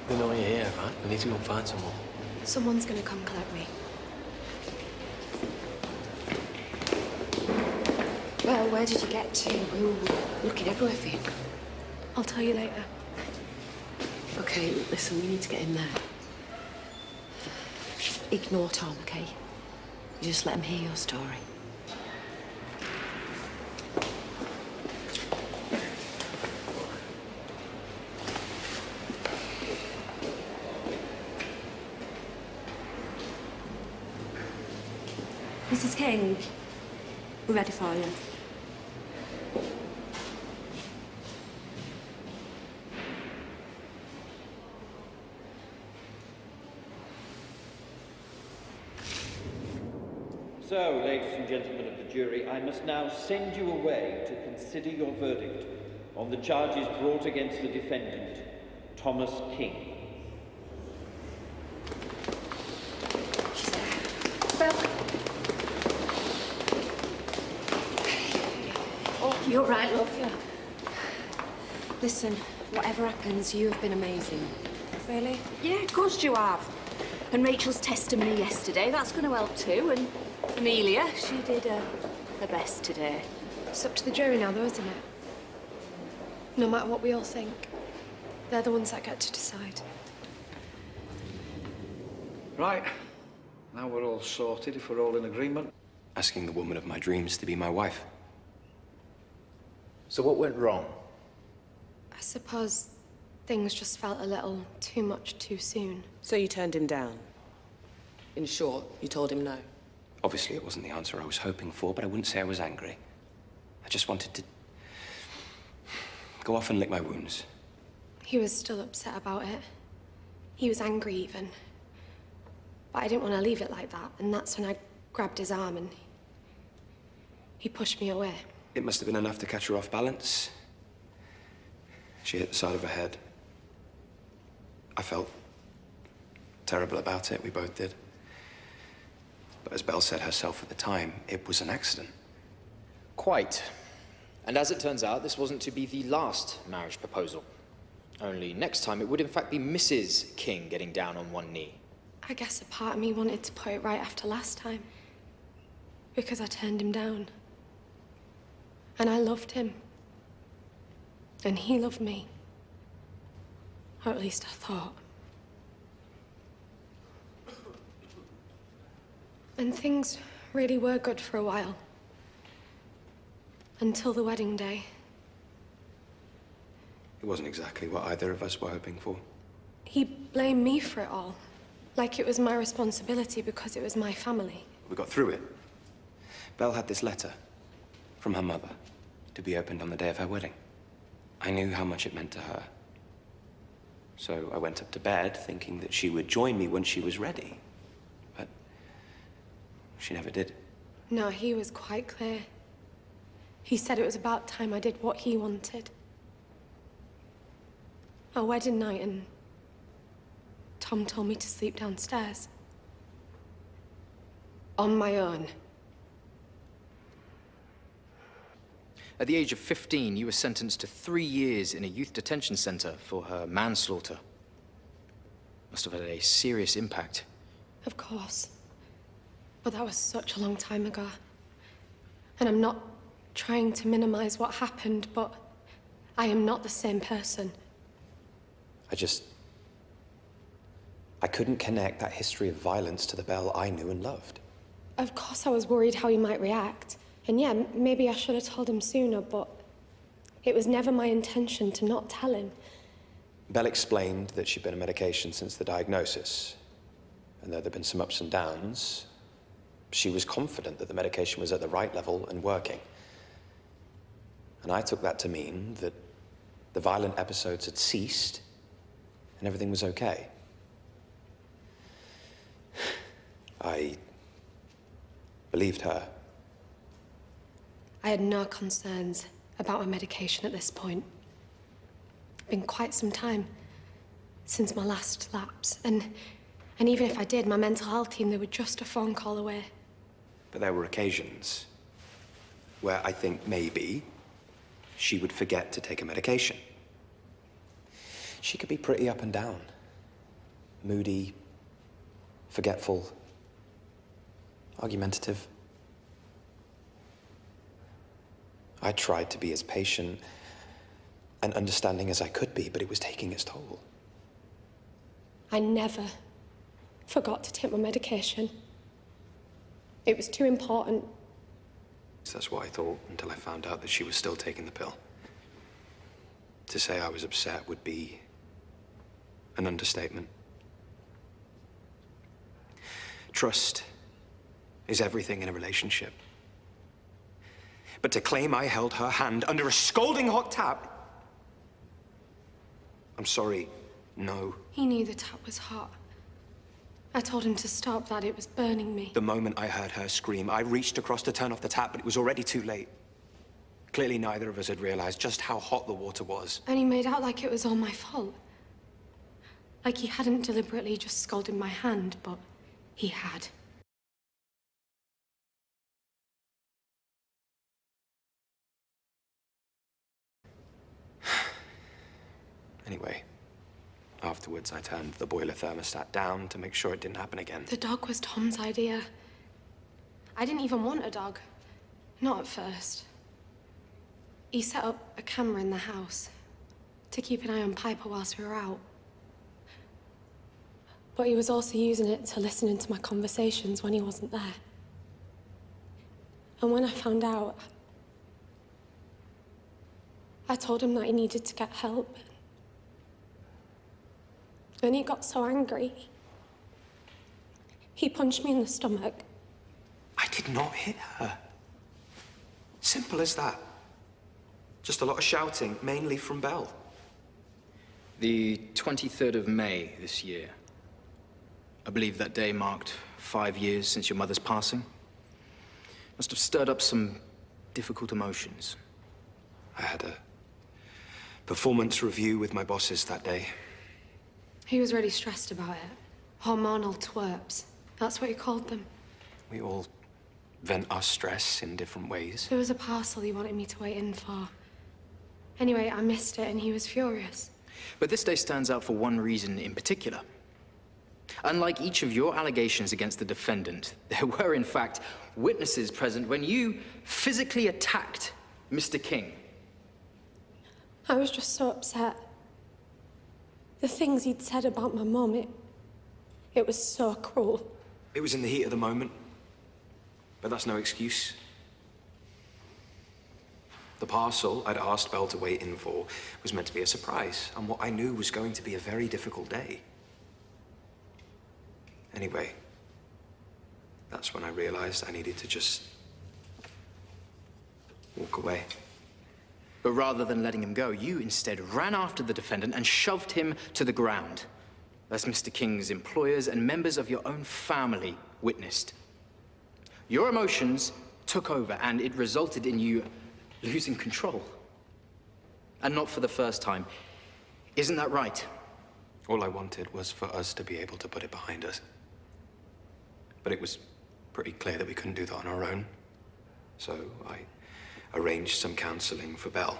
They know you're here, right? We need to go find someone. Someone's gonna come collect me. Well, where did you get to? We were looking everywhere for you. I'll tell you later. Okay, listen, we need to get in there. Ignore Tom, okay? You just let him hear your story. Mrs. King, we're ready for you. So, ladies and gentlemen of the jury, I must now send you away to consider your verdict on the charges brought against the defendant, Thomas King. Belle. Oh, you're right, love. Yeah. Listen, whatever happens, you have been amazing. Really? Yeah, of course you have. And Rachel's testimony yesterday, that's going to help too. And Amelia, she did her best today. It's up to the jury now, though, isn't it? No matter what we all think, they're the ones that get to decide. Right. Now we're all sorted, if we're all in agreement. Asking the woman of my dreams to be my wife. So what went wrong? I suppose things just felt a little too much too soon. So you turned him down? In short, you told him no? Obviously, it wasn't the answer I was hoping for, but I wouldn't say I was angry. I just wanted to go off and lick my wounds. He was still upset about it. He was angry even. But I didn't want to leave it like that, and that's when I grabbed his arm and he pushed me away. It must have been enough to catch her off balance. She hit the side of her head. I felt terrible about it, we both did. But as Belle said herself at the time, it was an accident. Quite. And as it turns out, this wasn't to be the last marriage proposal. Only next time it would in fact be Mrs. King getting down on one knee. I guess a part of me wanted to put it right after last time. Because I turned him down. And I loved him. And he loved me. Or at least I thought. And things really were good for a while. Until the wedding day. It wasn't exactly what either of us were hoping for. He blamed me for it all. Like it was my responsibility because it was my family. We got through it. Belle had this letter from her mother to be opened on the day of her wedding. I knew how much it meant to her. So I went up to bed thinking that she would join me when she was ready. But she never did. No, he was quite clear. He said it was about time I did what he wanted. Our wedding night, and Tom told me to sleep downstairs. On my own. At the age of 15, you were sentenced to 3 years in a youth detention center for her manslaughter. Must have had a serious impact. Of course. But that was such a long time ago. And I'm not trying to minimize what happened, but I am not the same person. I couldn't connect that history of violence to the Belle I knew and loved. Of course I was worried how he might react. And yeah, maybe I should have told him sooner, but it was never my intention to not tell him. Belle explained that she'd been on medication since the diagnosis. And though there'd been some ups and downs, she was confident that the medication was at the right level and working. And I took that to mean that the violent episodes had ceased and everything was okay. I believed her. I had no concerns about my medication at this point. It's been quite some time since my last lapse, and even if I did, my mental health team, they were just a phone call away. But there were occasions where I think maybe she would forget to take a medication. She could be pretty up and down. moody, forgetful, argumentative. I tried to be as patient and understanding as I could be, but it was taking its toll. I never forgot to take my medication. It was too important. That's what I thought until I found out that she was still taking the pill. To say I was upset would be an understatement. Trust is everything in a relationship. But to claim I held her hand under a scalding hot tap... I'm sorry, no. He knew the tap was hot. I told him to stop that. It was burning me. The moment I heard her scream, I reached across to turn off the tap, but it was already too late. Clearly, neither of us had realized just how hot the water was. And he made out like it was all my fault. Like he hadn't deliberately just scalded my hand, but he had. Anyway, afterwards I turned the boiler thermostat down to make sure it didn't happen again. The dog was Tom's idea. I didn't even want a dog. Not at first. He set up a camera in the house to keep an eye on Piper whilst we were out. But he was also using it to listen into my conversations when he wasn't there. And when I found out, I told him that he needed to get help. And he got so angry. He punched me in the stomach. I did not hit her. Simple as that. Just a lot of shouting, mainly from Belle. The 23rd of May this year. I believe that day marked 5 years since your mother's passing. Must have stirred up some difficult emotions. I had a performance review with my bosses that day. He was really stressed about it. Hormonal twerps. That's what he called them. We all vent our stress in different ways. There was a parcel he wanted me to wait in for. Anyway, I missed it and he was furious. But this day stands out for one reason in particular. Unlike each of your allegations against the defendant, there were, in fact, witnesses present when you physically attacked Mr. King. I was just so upset. The things he'd said about my mum, it was so cruel. It was in the heat of the moment, but that's no excuse. The parcel I'd asked Belle to wait in for was meant to be a surprise, and what I knew was going to be a very difficult day. Anyway, that's when I realized I needed to just walk away. But rather than letting him go, you instead ran after the defendant and shoved him to the ground, as Mr. King's employers and members of your own family witnessed. Your emotions took over, and it resulted in you losing control. And not for the first time. Isn't that right? All I wanted was for us to be able to put it behind us. But it was pretty clear that we couldn't do that on our own. So I arranged some counseling for Belle.